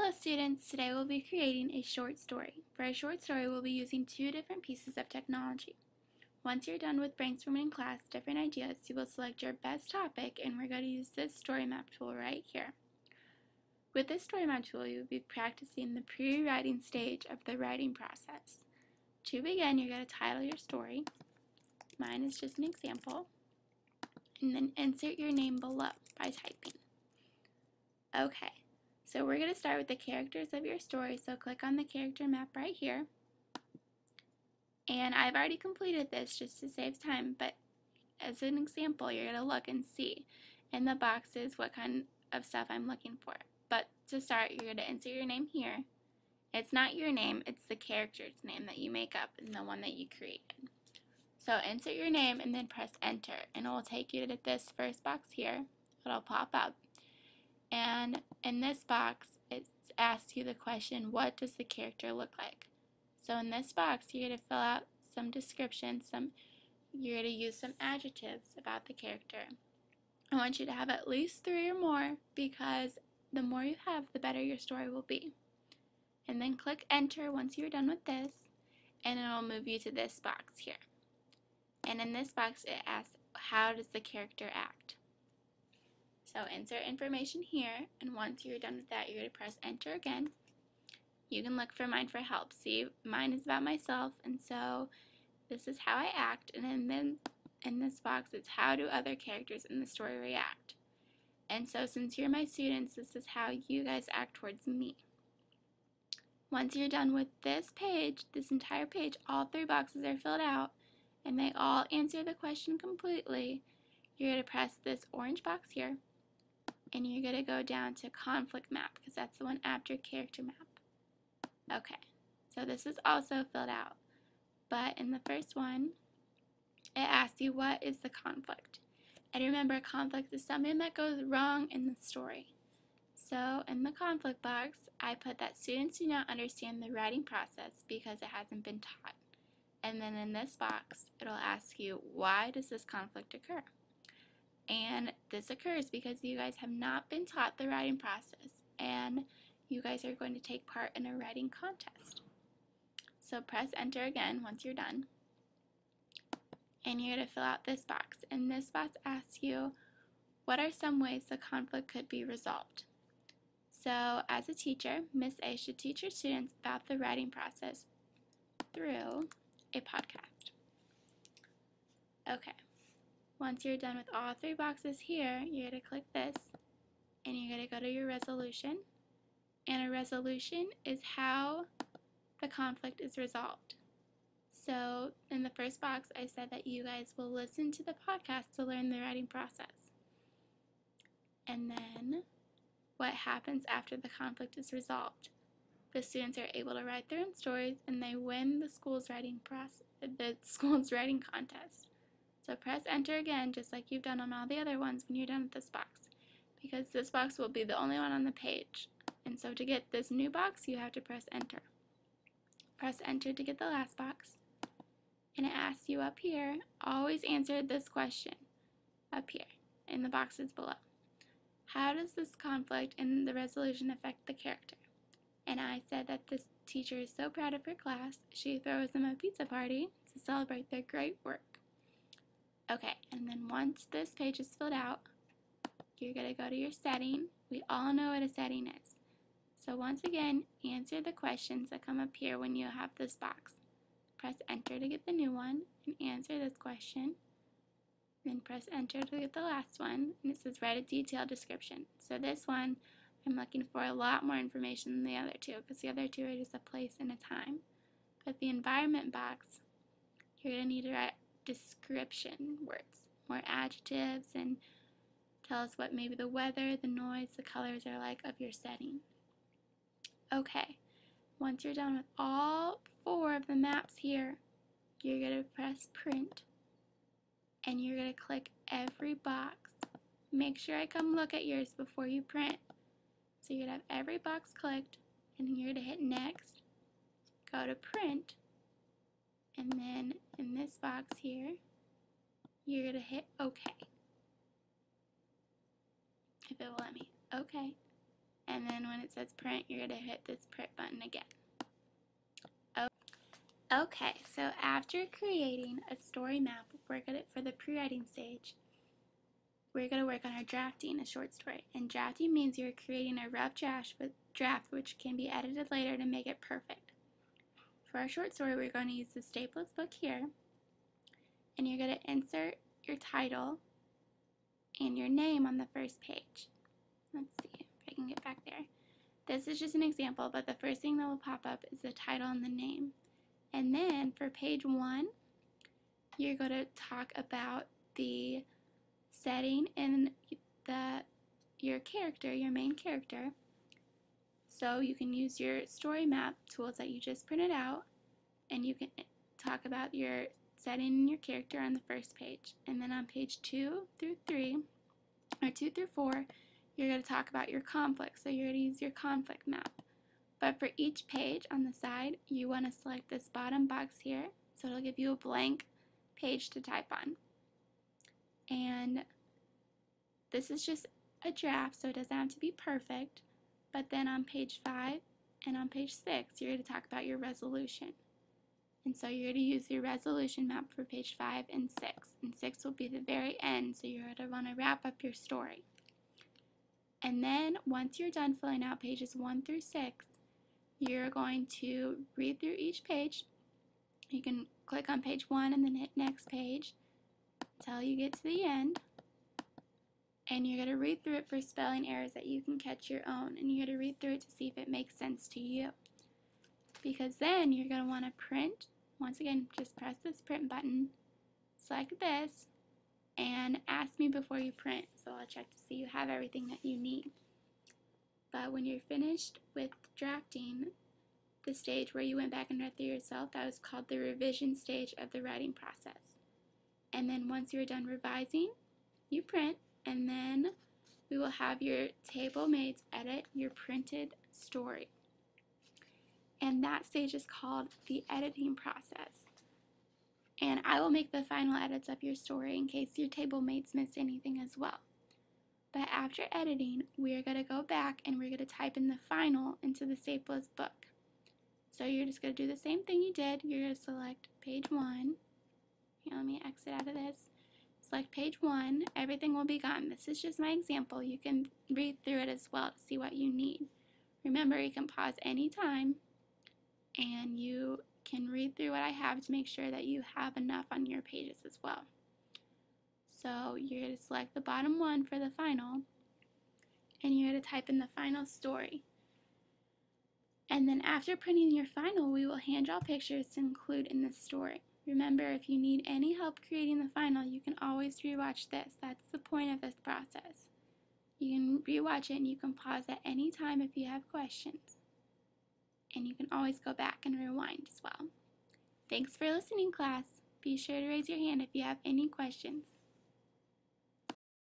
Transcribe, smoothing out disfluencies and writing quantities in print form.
Hello students, today we'll be creating a short story. For a short story, we'll be using two different pieces of technology. Once you're done with brainstorming in class different ideas, you will select your best topic, and we're going to use this story map tool right here. With this story map tool, you'll be practicing the pre-writing stage of the writing process. To begin, you're going to title your story. Mine is just an example. And then insert your name below by typing. Okay. So we're going to start with the characters of your story, so click on the character map right here. And I've already completed this just to save time, but as an example, you're going to look and see in the boxes what kind of stuff I'm looking for. But to start, you're going to insert your name here. It's not your name, it's the character's name that you make up and the one that you created. So insert your name and then press enter, and it will take you to this first box here. It'll pop up. And in this box, it asks you the question, what does the character look like? So in this box, you're going to fill out some description, you're going to use some adjectives about the character. I want you to have at least 3 or more, because the more you have, the better your story will be. And then click enter once you're done with this, and it'll move you to this box here. And in this box, it asks, how does the character act? So insert information here, and once you're done with that, you're going to press enter again. You can look for mine for help. See, mine is about myself, and so this is how I act, and then in this box, it's how do other characters in the story react. And so since you're my students, this is how you guys act towards me. Once you're done with this page, this entire page, all 3 boxes are filled out, and they all answer the question completely. You're going to press this orange box here, and you're going to go down to conflict map, because that's the one after character map. Okay, so this is also filled out, but in the first one, it asks you what is the conflict. And remember, conflict is something that goes wrong in the story. So in the conflict box, I put that students do not understand the writing process because it hasn't been taught. And then in this box, it'll ask you, why does this conflict occur? And this occurs because you guys have not been taught the writing process, and you guys are going to take part in a writing contest. So press enter again once you're done, and you're going to fill out this box. And this box asks you, what are some ways the conflict could be resolved? So as a teacher, Miss A should teach her students about the writing process through a podcast. Okay. Once you're done with all 3 boxes here, you're going to click this, and you're going to go to your resolution. And a resolution is how the conflict is resolved. So in the first box, I said that you guys will listen to the podcast to learn the writing process. And then what happens after the conflict is resolved? The students are able to write their own stories, and they win the school's writing contest. So press enter again, just like you've done on all the other ones when you're done with this box, because this box will be the only one on the page. And so to get this new box, you have to press enter. Press enter to get the last box, and it asks you up here, always answer this question up here in the boxes below. How does this conflict and the resolution affect the character? And I said that this teacher is so proud of her class, she throws them a pizza party to celebrate their great work. Okay, and then once this page is filled out, you're going to go to your setting. We all know what a setting is. So once again, answer the questions that come up here when you have this box. Press enter to get the new one, and answer this question. Then press enter to get the last one, and it says write a detailed description. So this one, I'm looking for a lot more information than the other two, because the other two are just a place and a time. But the environment box, you're going to need to write description words, more adjectives, and tell us what maybe the weather, the noise, the colors are like of your setting. Okay, once you're done with all 4 of the maps here, you're going to press print, and you're going to click every box. Make sure I come look at yours before you print. So you're going to have every box clicked, and then you're going to hit next, go to print, and then in this box here, you're going to hit OK. If it will let me. OK. and then when it says print, you're going to hit this print button again. Okay, so after creating a story map, for the pre-writing stage, we're going to work on our drafting a short story. And drafting means you're creating a rough draft which can be edited later to make it perfect. For our short story, we're going to use the Stapleless Book here, and you're going to insert your title and your name on the first page. Let's see if I can get back there. This is just an example, but the first thing that will pop up is the title and the name. And then for page 1, you're going to talk about the setting and your character, your main character. So you can use your story map tools that you just printed out, and you can talk about your setting and your character on the first page. And then on page 2 through 3, or 2 through 4, you're going to talk about your conflict. So you're going to use your conflict map. But for each page on the side, you want to select this bottom box here, so it'll give you a blank page to type on. And this is just a draft, so it doesn't have to be perfect. But then on page 5 and on page 6, you're going to talk about your resolution. And so you're going to use your resolution map for page 5 and 6. And 6 will be the very end, so you're going to want to wrap up your story. And then once you're done filling out pages 1 through 6, you're going to read through each page. You can click on page 1 and then hit next page until you get to the end. And you're going to read through it for spelling errors that you can catch your own. And you're going to read through it to see if it makes sense to you. Because then you're going to want to print. Once again, just press this print button, select this, and ask me before you print. So I'll check to see you have everything that you need. But when you're finished with drafting, the stage where you went back and read through yourself, that was called the revision stage of the writing process. And then once you're done revising, you print, and then we will have your table mates edit your printed story. And that stage is called the editing process. And I will make the final edits of your story in case your table mates miss anything as well. But after editing, we are going to go back and we're going to type in the final into the Stapleless Book. So you're just going to do the same thing you did. You're going to select page 1. Here, let me exit out of this. Select page 1. Everything will be gone. This is just my example. You can read through it as well to see what you need. Remember, you can pause anytime, and you can read through what I have to make sure that you have enough on your pages as well. So you're going to select the bottom one for the final, and you're going to type in the final story. And then after printing your final, we will hand draw pictures to include in the story. Remember, if you need any help creating the final, you can always rewatch this. That's the point of this process. You can rewatch it and you can pause at any time if you have questions. And you can always go back and rewind as well. Thanks for listening, class. Be sure to raise your hand if you have any questions.